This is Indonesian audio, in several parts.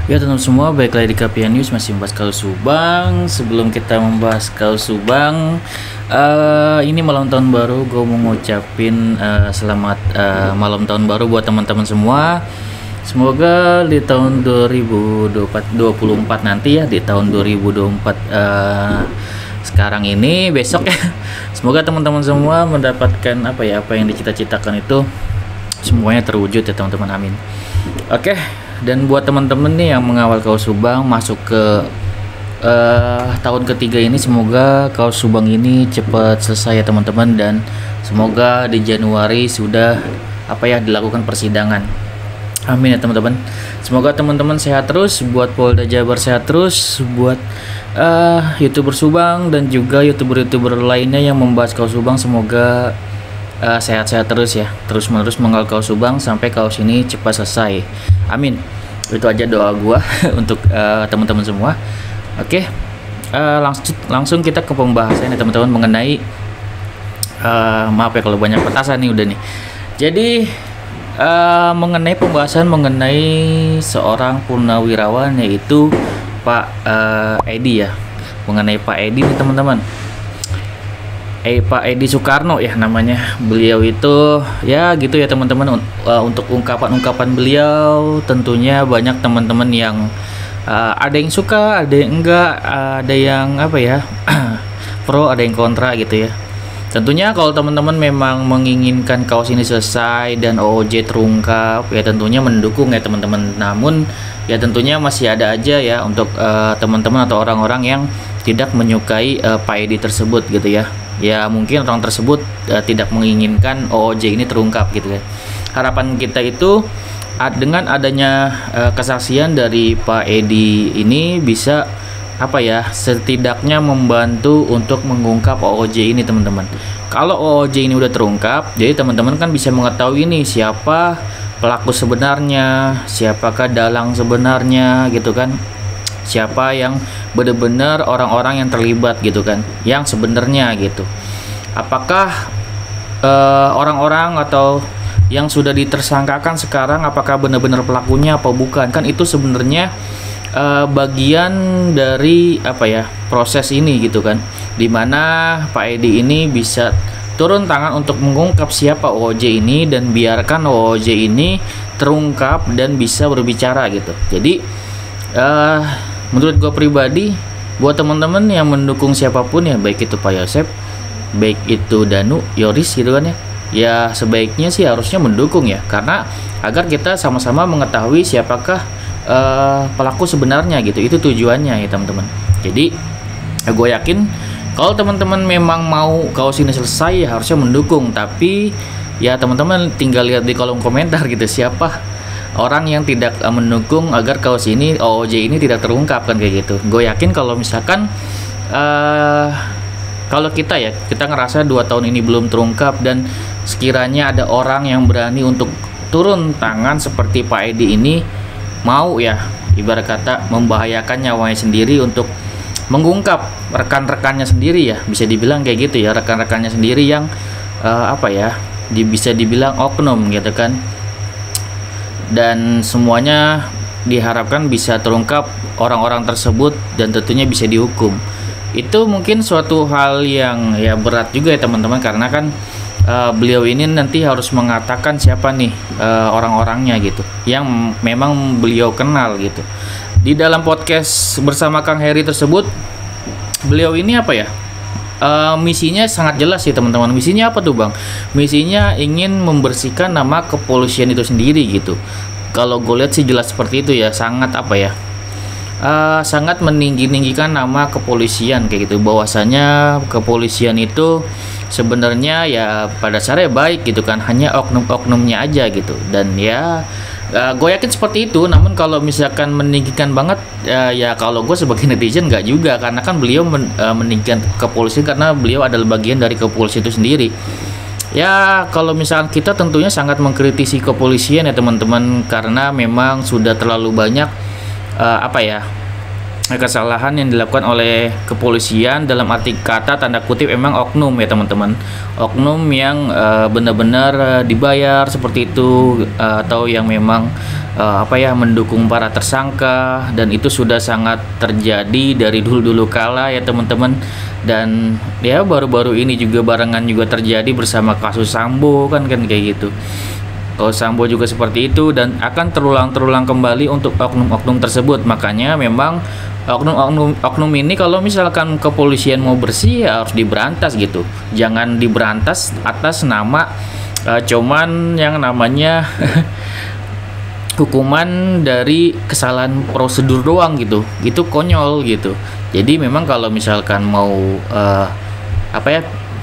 Ya teman-teman semua, baik lagi di KPN News masih membahas kasus Subang. Sebelum kita membahas kasus Subang, ini malam tahun baru, gue mau ngucapin selamat malam tahun baru buat teman-teman semua. Semoga di tahun 2024 nanti ya, di tahun 2024 sekarang ini, besok ya, semoga teman-teman semua mendapatkan apa yang dicita-citakan itu semuanya terwujud ya teman-teman, amin. Oke, dan buat teman-teman nih yang mengawal kaus Subang masuk ke tahun ketiga ini, semoga kaus Subang ini cepat selesai ya teman-teman, dan semoga di Januari sudah dilakukan persidangan. Amin ya teman-teman. Semoga teman-teman sehat terus, buat Polda Jabar sehat terus, buat YouTuber Subang dan juga YouTuber lainnya yang membahas kaus Subang, semoga sehat-sehat terus ya, terus menerus mengawal kaus Subang sampai kaus ini cepat selesai. Amin. Itu aja doa gua untuk teman-teman semua. Oke, langsung kita ke pembahasan ya teman-teman mengenai maaf ya kalau banyak petasan nih udah nih. Jadi mengenai pembahasan mengenai seorang purnawirawan yaitu Pak Edi ya, mengenai Pak Edi nih teman-teman. Pak Edi Soekarno ya namanya. Beliau itu ya gitu ya teman-teman, untuk ungkapan-ungkapan beliau tentunya banyak teman-teman yang ada yang suka, ada yang enggak, ada yang pro, ada yang kontra gitu ya. Tentunya kalau teman-teman memang menginginkan kaos ini selesai dan OOJ terungkap ya, tentunya mendukung ya teman-teman. Namun ya tentunya masih ada aja ya untuk teman-teman atau orang-orang yang tidak menyukai Pak Edi tersebut gitu ya. Ya mungkin orang tersebut tidak menginginkan OOJ ini terungkap gitu ya. Harapan kita itu dengan adanya kesaksian dari Pak Edi ini bisa setidaknya membantu untuk mengungkap OOJ ini teman-teman. Kalau OOJ ini udah terungkap, jadi teman-teman kan bisa mengetahui nih siapa pelaku sebenarnya, siapakah dalang sebenarnya gitu kan, siapa yang benar-benar orang-orang yang terlibat gitu kan, yang sebenarnya gitu. Apakah orang-orang atau yang sudah ditersangkakan sekarang apakah benar-benar pelakunya apa bukan, kan itu sebenarnya bagian dari proses ini gitu kan, dimana Pak Edi ini bisa turun tangan untuk mengungkap siapa OOJ ini dan biarkan OOJ ini terungkap dan bisa berbicara gitu. Jadi menurut gue pribadi, buat teman-teman yang mendukung siapapun ya, baik itu Pak Yosep, baik itu Danu, Yoris gitu kan ya sebaiknya sih harusnya mendukung ya, karena agar kita sama-sama mengetahui siapakah pelaku sebenarnya gitu. Itu tujuannya ya teman-teman. Jadi gue yakin kalau teman-teman memang mau kaos ini selesai ya harusnya mendukung, tapi ya teman-teman tinggal lihat di kolom komentar gitu siapa orang yang tidak mendukung agar kaos ini OOJ ini tidak terungkap kan kayak gitu. Gue yakin kalau misalkan kalau kita ngerasa 2 tahun ini belum terungkap dan sekiranya ada orang yang berani untuk turun tangan seperti Pak Edi ini, mau ya ibarat kata membahayakan nyawanya sendiri untuk mengungkap rekan-rekannya sendiri ya, bisa dibilang kayak gitu ya, rekan-rekannya sendiri yang bisa dibilang oknum gitu kan. Dan semuanya diharapkan bisa terungkap orang-orang tersebut dan tentunya bisa dihukum. Itu mungkin suatu hal yang ya berat juga ya teman-teman, karena kan beliau ini nanti harus mengatakan siapa nih orang-orangnya gitu yang memang beliau kenal gitu. Di dalam podcast bersama Kang Heri tersebut, beliau ini misinya sangat jelas sih teman-teman. Misinya apa tuh Bang? Misinya ingin membersihkan nama kepolisian itu sendiri gitu. Kalau gue lihat sih jelas seperti itu ya, sangat sangat meninggikan nama kepolisian kayak gitu. Bahwasanya kepolisian itu sebenarnya ya pada dasarnya baik gitu kan, hanya oknum-oknumnya aja gitu. Dan ya gue yakin seperti itu. Namun kalau misalkan meninggikan banget ya kalau gue sebagai netizen nggak juga, karena kan beliau meninggikan kepolisian karena beliau adalah bagian dari kepolisian itu sendiri. Ya kalau misalkan kita tentunya sangat mengkritisi kepolisian ya teman-teman, karena memang sudah terlalu banyak kesalahan yang dilakukan oleh kepolisian, dalam arti kata tanda kutip emang oknum ya teman-teman, oknum yang benar-benar dibayar seperti itu, atau yang memang mendukung para tersangka, dan itu sudah sangat terjadi dari dulu kala ya teman-teman. Dan ya baru-baru ini juga barengan juga terjadi bersama kasus Sambo kan kayak gitu. Kalau Sambo juga seperti itu, dan akan terulang kembali untuk oknum-oknum tersebut. Makanya memang oknum ini kalau misalkan kepolisian mau bersih ya harus diberantas gitu. Jangan diberantas atas nama cuman yang namanya hukuman dari kesalahan prosedur doang gitu. Itu konyol gitu. Jadi memang kalau misalkan mau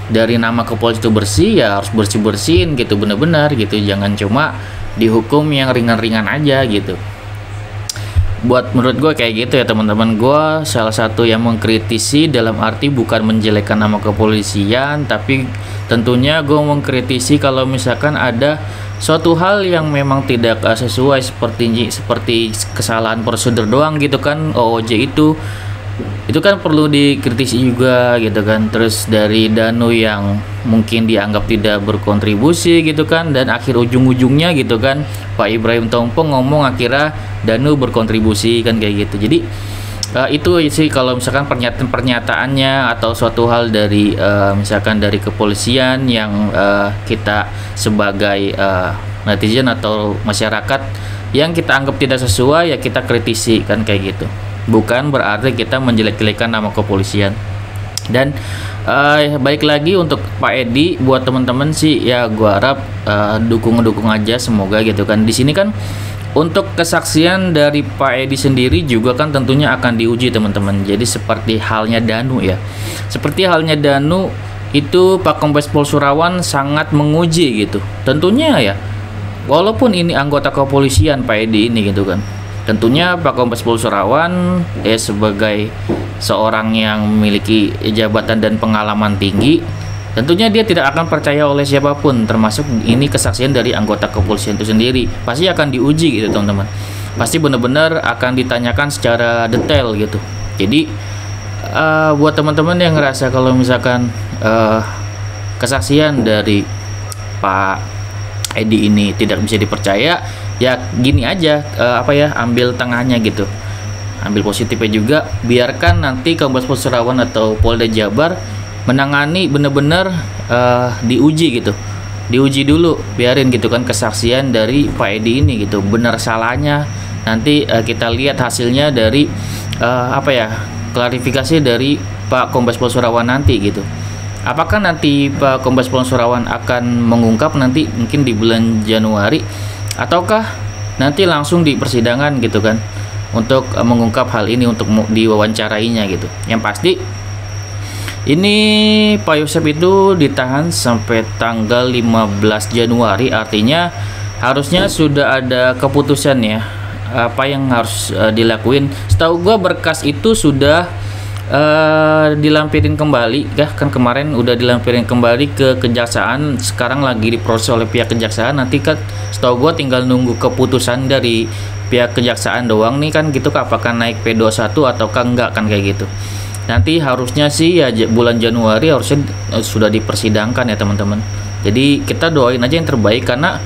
dari nama kepolisian itu bersih, ya harus bersihin gitu, bener-bener gitu. Jangan cuma dihukum yang ringan-ringan aja gitu. Menurut gue kayak gitu ya teman-teman. Gue salah satu yang mengkritisi, dalam arti bukan menjelekkan nama kepolisian, tapi tentunya gue mengkritisi kalau misalkan ada suatu hal yang memang tidak sesuai, seperti kesalahan prosedur doang gitu kan. OOJ itu kan perlu dikritisi juga gitu kan. Terus dari Danu yang mungkin dianggap tidak berkontribusi gitu kan, dan akhir ujung-ujungnya gitu kan Pak Ibrahim Tompo ngomong akhirnya Danu berkontribusi kan kayak gitu. Jadi itu sih kalau misalkan pernyataannya atau suatu hal dari misalkan dari kepolisian yang kita sebagai netizen atau masyarakat yang kita anggap tidak sesuai, ya kita kritisi kan kayak gitu. Bukan berarti kita menjelek-jelekan nama kepolisian. Dan baik lagi untuk Pak Edi, buat teman-teman sih ya gua harap dukung aja semoga gitu kan. Di sini kan untuk kesaksian dari Pak Edi sendiri juga kan tentunya akan diuji teman-teman. Jadi seperti halnya Danu ya. Seperti halnya Danu itu Pak Kombes Pol Surawan sangat menguji gitu. Tentunya ya, walaupun ini anggota kepolisian Pak Edi ini gitu kan. Tentunya Pak Kombes Pol Surawan sebagai seorang yang memiliki jabatan dan pengalaman tinggi, tentunya dia tidak akan percaya oleh siapapun, termasuk ini kesaksian dari anggota kepolisian itu sendiri. Pasti akan diuji gitu teman-teman. Pasti benar-benar akan ditanyakan secara detail gitu. Jadi buat teman-teman yang ngerasa kalau misalkan kesaksian dari Pak Edi ini tidak bisa dipercaya, ya gini aja, ambil tengahnya gitu, ambil positifnya juga. Biarkan nanti Kombes Pol Surawan atau Polda Jabar menangani bener-bener diuji gitu, diuji dulu, biarin gitu kan kesaksian dari Pak Edi ini gitu, benar salahnya nanti kita lihat hasilnya dari klarifikasi dari Pak Kombes Pol Surawan nanti gitu. Apakah nanti Pak Kombes Pol Surawan akan mengungkap nanti mungkin di bulan Januari, ataukah nanti langsung di persidangan gitu kan untuk mengungkap hal ini, untuk diwawancarainya gitu. Yang pasti ini Pak Yosep itu ditahan sampai tanggal 15 Januari, artinya harusnya sudah ada keputusan ya apa yang harus dilakuin. Setahu gua berkas itu sudah dilampirin kembali kan kemarin udah dilampirin kembali ke kejaksaan, sekarang lagi diproses oleh pihak kejaksaan. Nanti kan setahu gua tinggal nunggu keputusan dari pihak kejaksaan doang nih kan gitu, apakah naik P21 ataukah enggak kan kayak gitu. Nanti harusnya sih ya bulan Januari harusnya sudah dipersidangkan ya teman-teman. Jadi kita doain aja yang terbaik, karena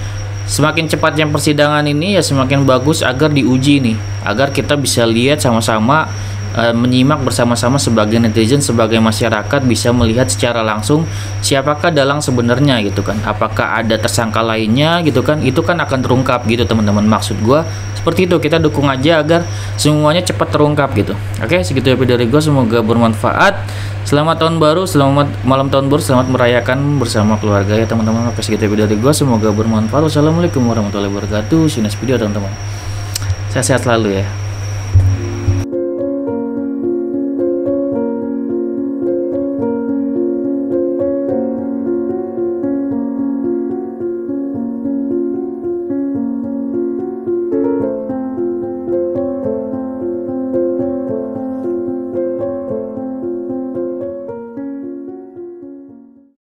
semakin cepatnya persidangan ini ya semakin bagus agar diuji nih, agar kita bisa lihat sama-sama, menyimak bersama-sama sebagai netizen, sebagai masyarakat, bisa melihat secara langsung siapakah dalang sebenarnya gitu kan. Apakah ada tersangka lainnya gitu kan, itu kan akan terungkap gitu teman-teman. Maksud gua seperti itu, kita dukung aja agar semuanya cepat terungkap gitu. Oke, segitu ya dari gua, semoga bermanfaat. Selamat tahun baru, selamat malam tahun baru, selamat merayakan bersama keluarga ya teman-teman. Oke, segitu ya dari gua, semoga bermanfaat. Wassalamualaikum warahmatullahi wabarakatuh. See you next video teman-teman. Sehat-sehat selalu ya.